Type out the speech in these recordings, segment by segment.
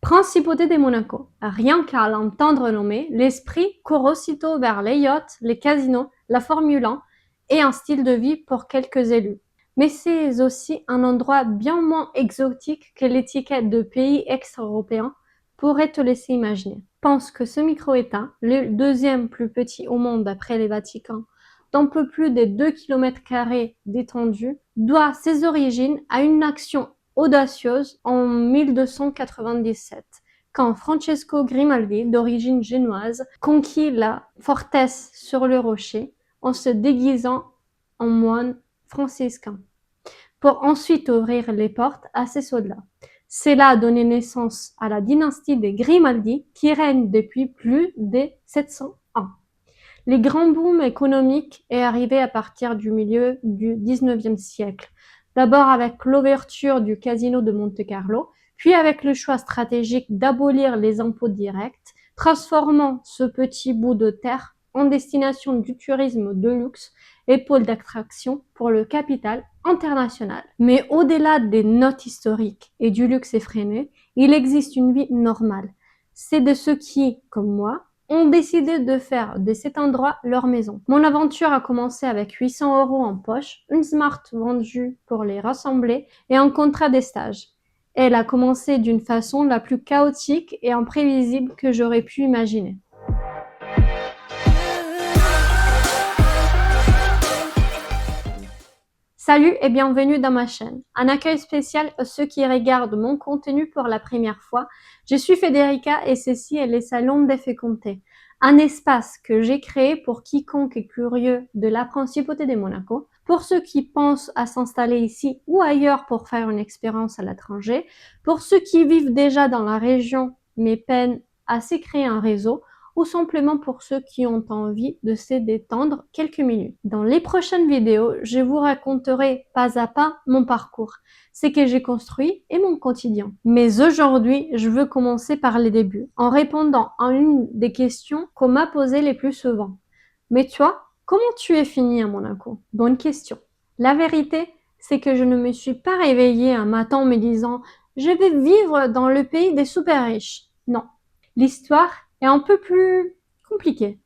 Principauté de Monaco. Rien qu'à l'entendre nommer, l'esprit court aussitôt vers les yachts, les casinos, la Formule 1 et un style de vie pour quelques élus. Mais c'est aussi un endroit bien moins exotique que l'étiquette de pays extra-européen pourrait te laisser imaginer. Pense que ce micro-État, le deuxième plus petit au monde après les Vatican, d'un peu plus de 2 km² d'étendue, doit ses origines à une action audacieuse en 1297, quand Francesco Grimaldi, d'origine génoise, conquit la forteresse sur le rocher en se déguisant en moine franciscain, pour ensuite ouvrir les portes à ses soldats. Cela a donné naissance à la dynastie des Grimaldi qui règne depuis plus de 700 ans. Le grand boom économique est arrivé à partir du milieu du XIXe siècle, d'abord avec l'ouverture du casino de Monte-Carlo, puis avec le choix stratégique d'abolir les impôts directs, transformant ce petit bout de terre en destination du tourisme de luxe et pôle d'attraction pour le capital international. Mais au-delà des notes historiques et du luxe effréné, il existe une vie normale. C'est de ceux qui, comme moi, ont décidé de faire de cet endroit leur maison. Mon aventure a commencé avec 800 € en poche, une Smart vendue pour les rassembler et un contrat de stage. Elle a commencé d'une façon la plus chaotique et imprévisible que j'aurais pu imaginer. Salut et bienvenue dans ma chaîne. Un accueil spécial à ceux qui regardent mon contenu pour la première fois. Je suis Federica et ceci est le Salon des Fécondés, un espace que j'ai créé pour quiconque est curieux de la Principauté de Monaco, pour ceux qui pensent à s'installer ici ou ailleurs pour faire une expérience à l'étranger, pour ceux qui vivent déjà dans la région mais peinent à se créer un réseau, ou simplement pour ceux qui ont envie de se détendre quelques minutes. Dans les prochaines vidéos, je vous raconterai pas à pas mon parcours, ce que j'ai construit et mon quotidien. Mais aujourd'hui, je veux commencer par les débuts, en répondant à une des questions qu'on m'a posées les plus souvent. Mais toi, comment tu es fini à Monaco? Bonne question. La vérité, c'est que je ne me suis pas réveillée un matin en me disant « Je vais vivre dans le pays des super riches ». Non. L'histoire est un peu plus compliquée.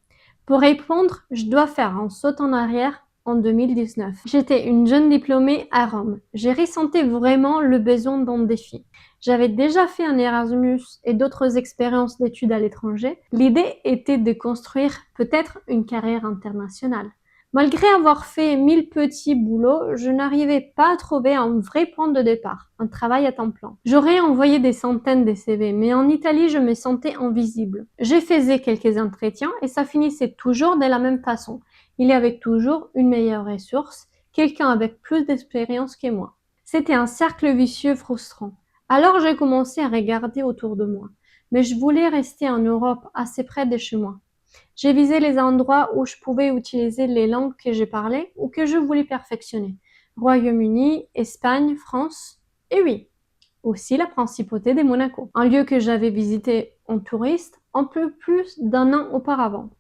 Pour répondre, je dois faire un saut en arrière en 2019. J'étais une jeune diplômée à Rome. J'ai ressenti vraiment le besoin d'un défi. J'avais déjà fait un Erasmus et d'autres expériences d'études à l'étranger. L'idée était de construire peut-être une carrière internationale. Malgré avoir fait 1000 petits boulots, je n'arrivais pas à trouver un vrai point de départ, un travail à temps plein. J'aurais envoyé des centaines de CV, mais en Italie, je me sentais invisible. Je faisais quelques entretiens et ça finissait toujours de la même façon. Il y avait toujours une meilleure ressource, quelqu'un avec plus d'expérience que moi. C'était un cercle vicieux frustrant. Alors j'ai commencé à regarder autour de moi, mais je voulais rester en Europe, assez près de chez moi. J'ai visé les endroits où je pouvais utiliser les langues que je parlais ou que je voulais perfectionner. Royaume-Uni, Espagne, France, et oui, aussi la Principauté de Monaco, un lieu que j'avais visité en touriste un peu plus d'un an auparavant.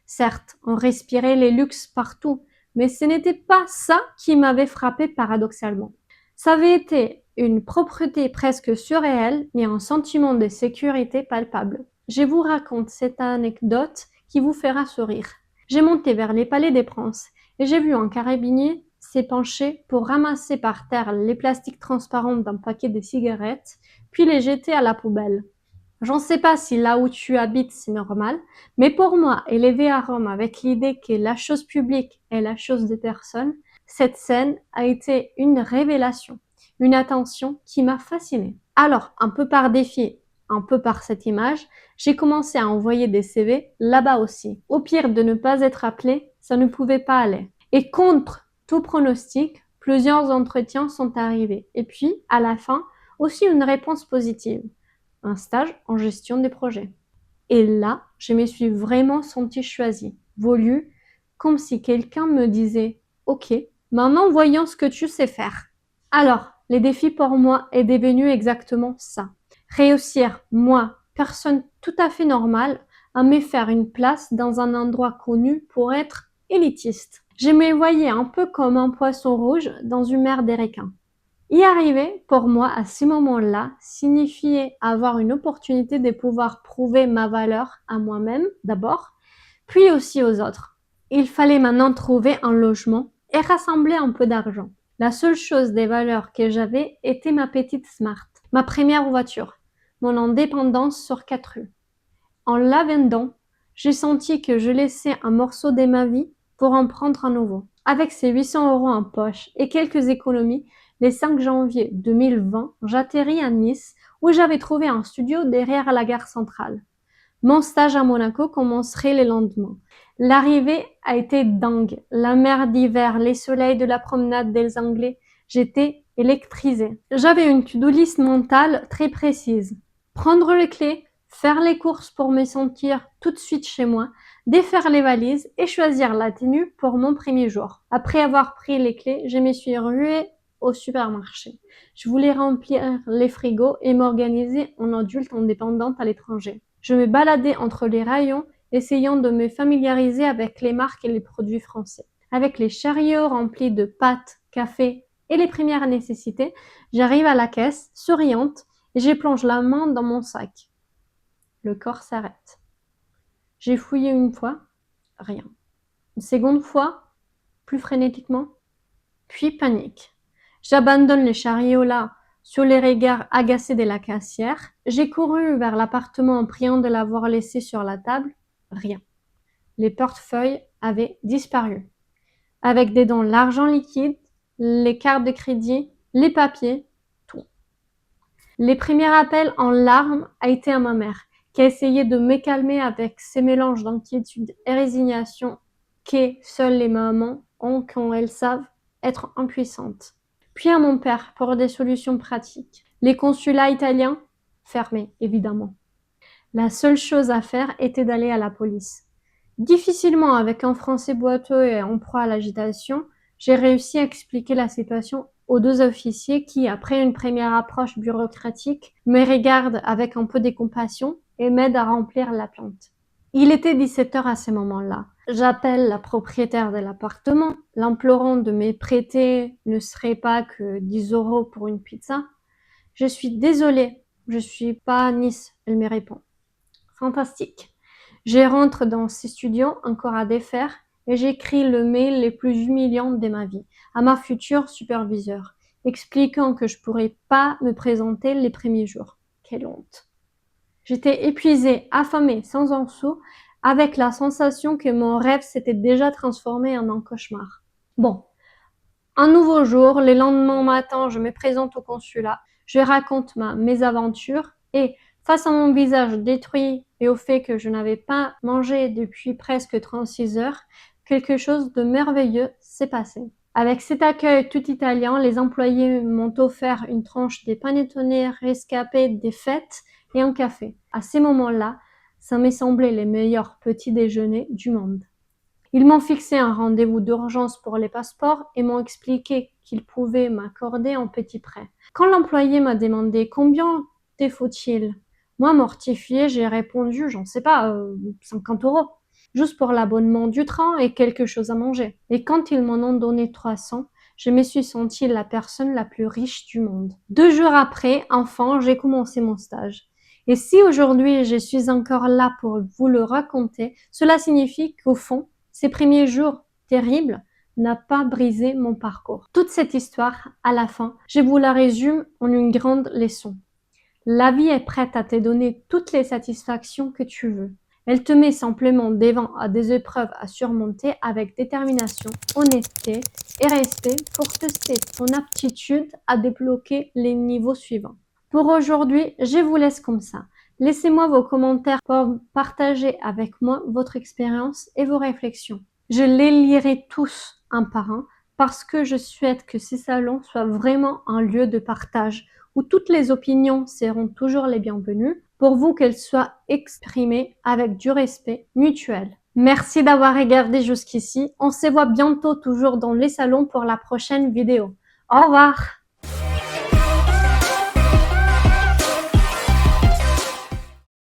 Certes, on respirait les luxes partout, mais ce n'était pas ça qui m'avait frappé paradoxalement. Ça avait été une propreté presque surréelle et un sentiment de sécurité palpable. Je vous raconte cette anecdote qui vous fera sourire. J'ai monté vers les palais des princes et j'ai vu un carabinier s'épancher pour ramasser par terre les plastiques transparents d'un paquet de cigarettes, puis les jeter à la poubelle. J'en sais pas si là où tu habites c'est normal, mais pour moi, élevé à Rome avec l'idée que la chose publique est la chose des personnes, cette scène a été une révélation, une attention qui m'a fascinée. Alors, un peu par défi, un peu par cette image, j'ai commencé à envoyer des CV là-bas aussi. Au pire de ne pas être appelé, ça ne pouvait pas aller. Et contre tout pronostic, plusieurs entretiens sont arrivés. Et puis, à la fin, aussi une réponse positive. Un stage en gestion des projets. Et là, je me suis vraiment sentie choisie, voulue, comme si quelqu'un me disait « Ok, maintenant voyons ce que tu sais faire ». Alors, les défis pour moi est devenu exactement ça. Réussir, moi, personne tout à fait normale, à me faire une place dans un endroit connu pour être élitiste. Je me voyais un peu comme un poisson rouge dans une mer des requins. Y arriver, pour moi, à ce moment-là, signifiait avoir une opportunité de pouvoir prouver ma valeur à moi-même, d'abord, puis aussi aux autres. Il fallait maintenant trouver un logement et rassembler un peu d'argent. La seule chose des valeurs que j'avais était ma petite Smart, ma première voiture, mon indépendance sur 4 rues. En la vendant, j'ai senti que je laissais un morceau de ma vie pour en prendre un nouveau. Avec ces 800 € en poche et quelques économies, le 5 janvier 2020, j'atterris à Nice où j'avais trouvé un studio derrière la gare centrale. Mon stage à Monaco commencerait le lendemain. L'arrivée a été dingue. La mer d'hiver, les soleils de la promenade des Anglais, j'étais électrisée. J'avais une to-do list mentale très précise. Prendre les clés, faire les courses pour me sentir tout de suite chez moi, défaire les valises et choisir la tenue pour mon premier jour. Après avoir pris les clés, je me suis ruée au supermarché. Je voulais remplir les frigos et m'organiser en adulte indépendante à l'étranger. Je me baladais entre les rayons, essayant de me familiariser avec les marques et les produits français. Avec les chariots remplis de pâtes, café et les premières nécessités, j'arrive à la caisse, souriante, et je plonge la main dans mon sac. Le corps s'arrête. J'ai fouillé une fois, rien. Une seconde fois, plus frénétiquement, puis panique. J'abandonne les chariots là, sur les regards agacés de la caissière. J'ai couru vers l'appartement en priant de l'avoir laissé sur la table. Rien. Les portefeuilles avaient disparu. Avec dedans l'argent liquide, les cartes de crédit, les papiers, tout. Les premiers appels en larmes a été à ma mère, qui a essayé de me calmer avec ces mélanges d'inquiétude et résignation que seules les mamans ont quand elles savent être impuissantes. Puis à mon père pour des solutions pratiques. Les consulats italiens, fermés évidemment. La seule chose à faire était d'aller à la police. Difficilement, avec un français boiteux et en proie à l'agitation, j'ai réussi à expliquer la situation aux 2 officiers qui, après une première approche bureaucratique, me regardent avec un peu de compassion et m'aident à remplir la plainte. Il était 17 h à ce moment-là. J'appelle la propriétaire de l'appartement, l'implorant de me prêter ne serait pas que 10 € pour une pizza. Je suis désolée, je suis pas à Nice, elle me répond. Fantastique. Je rentre dans ces studios encore à défaire et j'écris le mail le plus humiliant de ma vie à ma future superviseure, expliquant que je pourrais pas me présenter les premiers jours. Quelle honte. J'étais épuisée, affamée, sans un sou, avec la sensation que mon rêve s'était déjà transformé en un cauchemar. Bon, un nouveau jour, le lendemain matin, je me présente au consulat, je raconte ma mésaventure et, face à mon visage détruit et au fait que je n'avais pas mangé depuis presque 36 heures, quelque chose de merveilleux s'est passé. Avec cet accueil tout italien, les employés m'ont offert une tranche des panettone rescapés des fêtes et un café. À ces moments-là, ça m'est semblé les meilleurs petits déjeuners du monde. Ils m'ont fixé un rendez-vous d'urgence pour les passeports et m'ont expliqué qu'ils pouvaient m'accorder un petit prêt. Quand l'employé m'a demandé combien te faut-il, moi mortifiée, j'ai répondu, j'en sais pas, 50 €, juste pour l'abonnement du train et quelque chose à manger. Et quand ils m'en ont donné 300, je me suis sentie la personne la plus riche du monde. 2 jours après, enfin, j'ai commencé mon stage. Et si aujourd'hui je suis encore là pour vous le raconter, cela signifie qu'au fond, ces premiers jours terribles n'a pas brisé mon parcours. Toute cette histoire, à la fin, je vous la résume en une grande leçon. La vie est prête à te donner toutes les satisfactions que tu veux. Elle te met simplement devant à des épreuves à surmonter avec détermination, honnêteté et respect pour tester ton aptitude à débloquer les niveaux suivants. Pour aujourd'hui, je vous laisse comme ça. Laissez-moi vos commentaires pour partager avec moi votre expérience et vos réflexions. Je les lirai tous un par un parce que je souhaite que ces salons soient vraiment un lieu de partage où toutes les opinions seront toujours les bienvenues pour vous qu'elles soient exprimées avec du respect mutuel. Merci d'avoir regardé jusqu'ici. On se voit bientôt toujours dans les salons pour la prochaine vidéo. Au revoir!